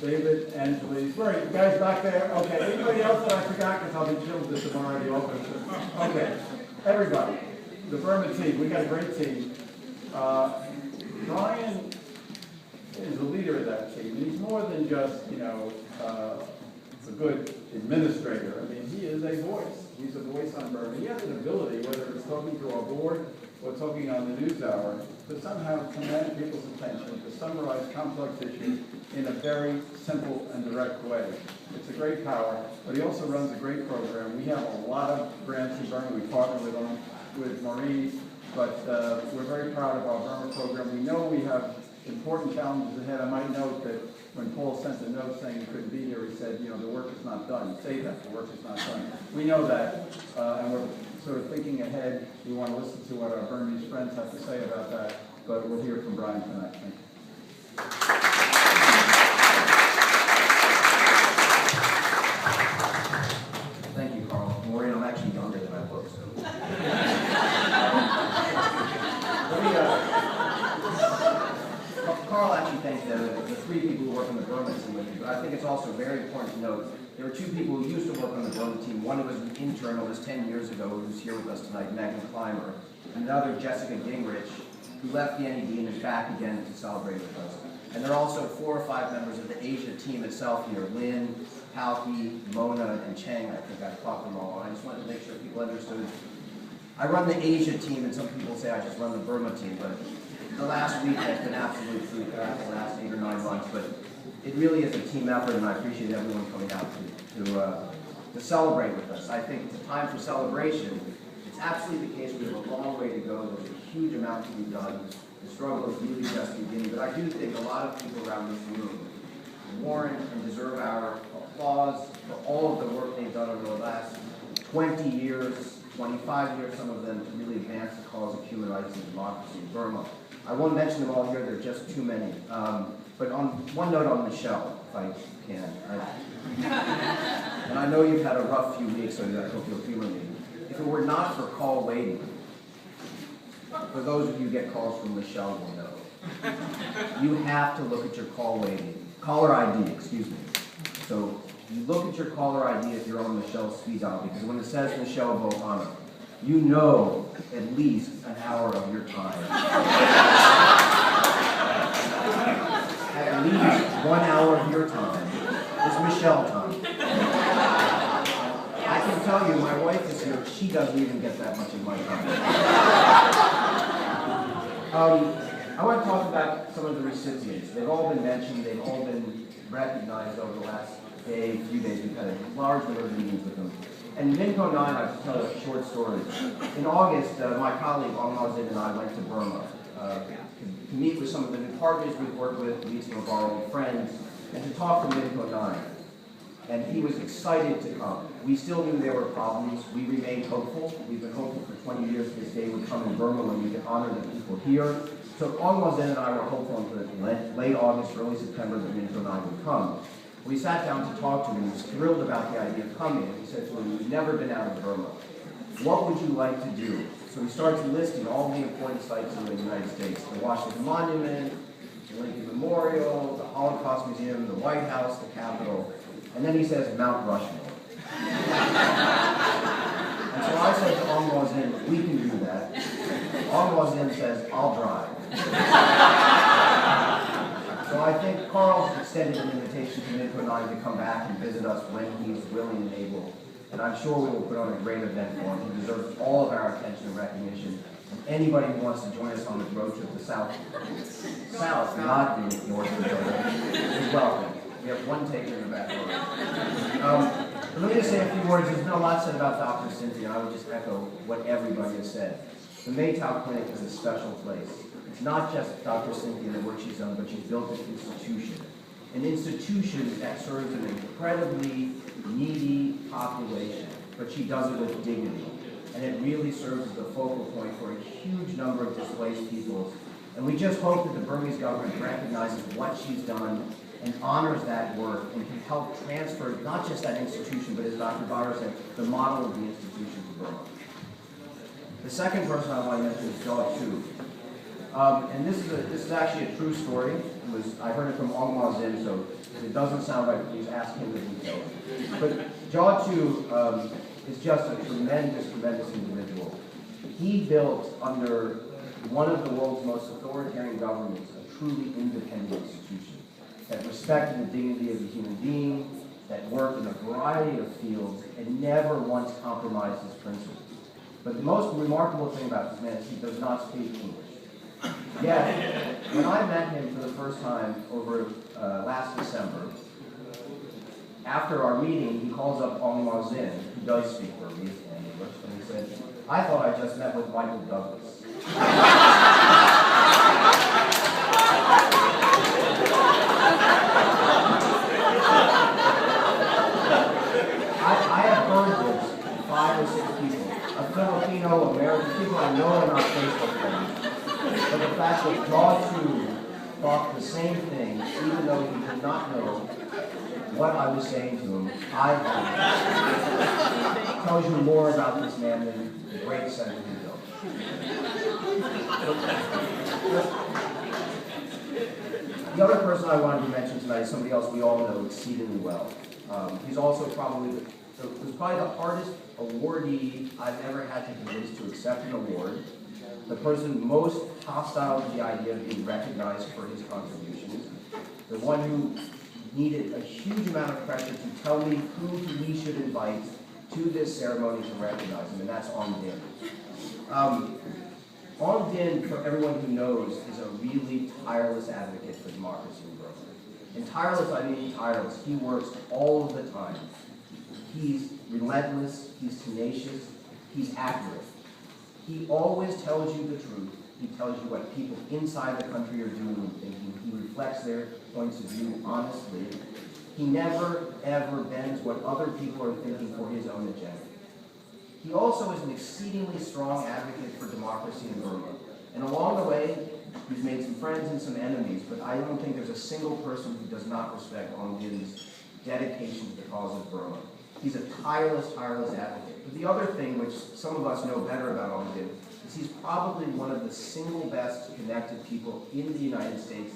David, Angeles. Where are you guys back there? Okay. Anybody else that I forgot? Because I'll be chilled this tomorrow at the office. Okay. Everybody. The Burma team. We got a great team. Brian is the leader of that team. He's more than just, a good administrator. I mean, he is a voice. He's a voice on Burma. He has an ability, whether it's talking to our board or talking on the news hour, to somehow command people's attention, to summarize complex issues in a very simple and direct way. It's a great power, but he also runs a great program. We have a lot of grants in Burma. We partner with them, with Maureen, but we're very proud of our Burma program. We know we have important challenges ahead. I might note that when Paul sent a note saying he couldn't be here, he said, the work is not done. Say that, the work is not done. We know that, and we're sort of thinking ahead. We want to listen to what our Burmese friends have to say about that, but we'll hear from Brian tonight. Thank you. Thank you, Carl. Maureen, I'm actually younger than I look, so. Carl actually thanked the three people who work on the Burma team with me, but I think it's also very important to note there are two people who used to work on the Burma team. One who was an intern almost 10 years ago, who's here with us tonight, Megan Clymer, and another, Jessica Gingrich, who left the NED and is back again to celebrate with us. And there are also 4 or 5 members of the Asia team itself here, Lynn, Palki, Mona, and Chang. I think I've talked them all. I just wanted to make sure people understood. I run the Asia team, and some people say I just run the Burma team, but the last week has been absolutely free for the last 8 or 9 months, but it really is a team effort, and I appreciate everyone coming out to celebrate with us. I think it's a time for celebration. It's absolutely the case. We have a long way to go. There's a huge amount to be done. The struggle is really just beginning, but I do think a lot of people around this room warrant and deserve our applause for all of the work they've done over the last 20 years, 25 years, some of them, to really advance the cause of human rights and democracy in Burma. I won't mention them all here, there are just too many. But on one note on Michelle, if I can. And I know you've had a rough few weeks, so I hope you'll humor me. If it were not for call waiting, for those of you who get calls from Michelle will know, you have to look at your caller ID, excuse me. So you look at your caller ID if you're on Michelle's speed dial, because when it says Michelle Bohana, you know at least an hour of your time. At least 1 hour of your time is Michelle time. I can tell you, my wife is here, she doesn't even get that much of my time. I want to talk about some of the recipients. They've all been mentioned, they've all been recognized over the last few days. We've had a large number of meetings with them. And Minko 9, I have to tell a short story. In August, my colleague Ong Mazin and I went to Burma to meet with some of the new partners we've worked with, to meet some of our old friends, and to talk to Minko 9. And he was excited to come. We still knew there were problems. We remained hopeful. We've been hopeful for 20 years this day would come in Burma when we could honor the people here. So Ong Mazin and I were hopeful until late August, early September that Minko 9 would come. We sat down to talk to him. He was thrilled about the idea of coming. And he said to him, "We've never been out of Burma. What would you like to do?" So he starts listing all the important sites in the United States: the Washington Monument, the Lincoln Memorial, the Holocaust Museum, the White House, the Capitol. And then he says, Mount Rushmore. And so I said to Ong Mazin, "We can do that." Ong Mazin says, "I'll drive." So I think Carl's extended an invitation to Minko 9 to come back and visit us when he's willing and able. And I'm sure we will put on a great event for him. He deserves all of our attention and recognition. And anybody who wants to join us on this road trip to South, not the North Dakota, is welcome. We have one taker in the back row. Let me just say a few words. There's been a lot said about Dr. Cynthia, and I would just echo what everybody has said. The Maytao Clinic is a special place. It's not just Dr. Cynthia and the work she's done, but she's built an institution that serves an incredibly needy population, but she does it with dignity. And it really serves as the focal point for a huge number of displaced peoples. And we just hope that the Burmese government recognizes what she's done and honors that work and can help transfer not just that institution, but as Dr. Bauer said, the model of the institution to Burma. The second person I want to mention is Daw Tu. And this is actually a true story. I heard it from Ong Ma Zin, so it doesn't sound like he's asking the details. But Jaw Chu is just a tremendous, tremendous individual. He built under one of the world's most authoritarian governments a truly independent institution that respected the dignity of the human being, that worked in a variety of fields, and never once compromised his principles. But the most remarkable thing about this man is he does not speak English. Yet, when I met him for the first time over last December, after our meeting, he calls up Ong Ma Zin, who does speak Burmese and English, and he said, "I thought I just met with Michael Douglas." I have heard this from 5 or 6 people, a Filipino, American, people I know are not Facebook friends. But the fact that Jaw Chu thought the same thing, even though he did not know what I was saying to him, I think, tells you more about this man than the great Senator Hill. The other person I wanted to mention tonight is somebody else we all know exceedingly well. He's also probably was probably the hardest awardee I've ever had to convince to accept an award. The person most hostile to the idea of being recognized for his contributions. The one who needed a huge amount of pressure to tell me who we should invite to this ceremony to recognize him, and that's Ong Din. Ong Din, for everyone who knows, is a really tireless advocate for democracy in Burma. And tireless, I mean tireless. He works all of the time. He's relentless, he's tenacious, he's accurate. He always tells you the truth. He tells you what people inside the country are doing and thinking. He reflects their points of view honestly. He never, ever bends what other people are thinking for his own agenda. He also is an exceedingly strong advocate for democracy in Burma. And along the way, he's made some friends and some enemies, but I don't think there's a single person who does not respect Ong Din's dedication to the cause of Burma. He's a tireless, tireless advocate. But the other thing, which some of us know better about Ong Din, is he's probably one of the single best connected people in the United States,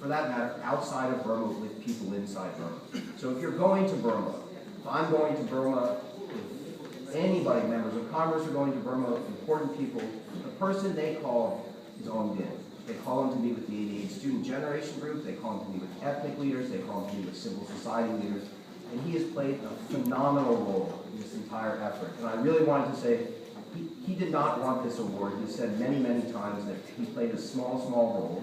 for that matter, outside of Burma with people inside Burma. So if you're going to Burma, if I'm going to Burma, if anybody, members of Congress are going to Burma, important people, the person they call is Ong Din. They call him to meet with the 88 Student Generation Group, they call him to meet with ethnic leaders, they call him to meet with civil society leaders, and he has played a phenomenal role in this entire effort. And I really wanted to say, he did not want this award. He said many, many times that he played a small, small role.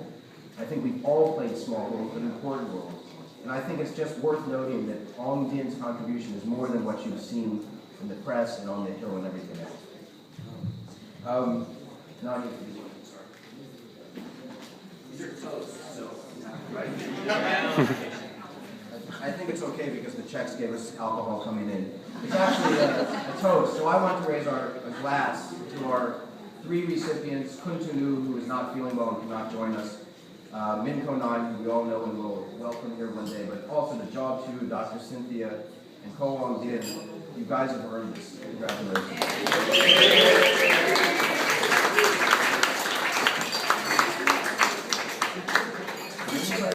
I think we've all played small roles, but important roles. And I think it's just worth noting that Ong Din's contribution is more than what you've seen in the press and on the Hill and everything else. Now I need to do one, sorry. These are toast, so, right? I think it's okay because the Czechs gave us alcohol coming in. It's actually a toast, so I want to raise a glass to our 3 recipients, Kuntunu, who is not feeling well and cannot join us, Min Konan, who we all know and will welcome here one day, but also to Jaw Chu, Dr. Cynthia, and Ko Ong Din. You guys have earned this. Congratulations.